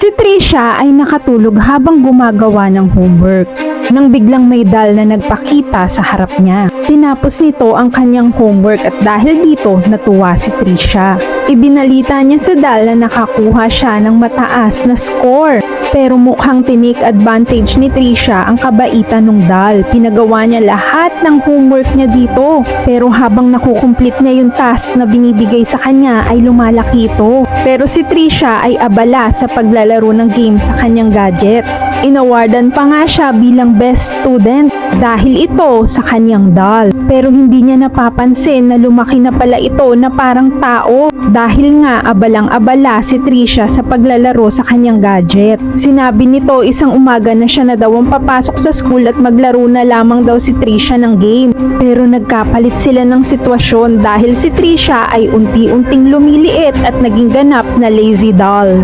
Si Trisha ay nakatulog habang gumagawa ng homework nang biglang may doll na nagpakita sa harap niya. Tinapos nito ang kanyang homework at dahil dito natuwa si Trisha. Ibinalita niya sa doll na nakakuha siya ng mataas na score. Pero mukhang tinik advantage ni Trisha ang kabaitan ng doll. Pinagawa niya lahat ng homework niya dito. Pero habang nakukumplete niya yung task na binibigay sa kanya ay lumalaki ito. Pero si Trisha ay abala sa paglalaro ng game sa kanyang gadgets. Inawardan pa nga siya bilang best student dahil ito sa kanyang doll. Pero hindi niya napapansin na lumaki na pala ito na parang tao dahil nga abalang-abala si Trisha sa paglalaro sa kanyang gadget. Sinabi nito isang umaga na siya na daw ang papasok sa school at maglaro na lamang daw si Trisha ng game. Pero nagkapalit sila ng sitwasyon dahil si Trisha ay unti-unting lumiliit at naging ganap na lazy doll.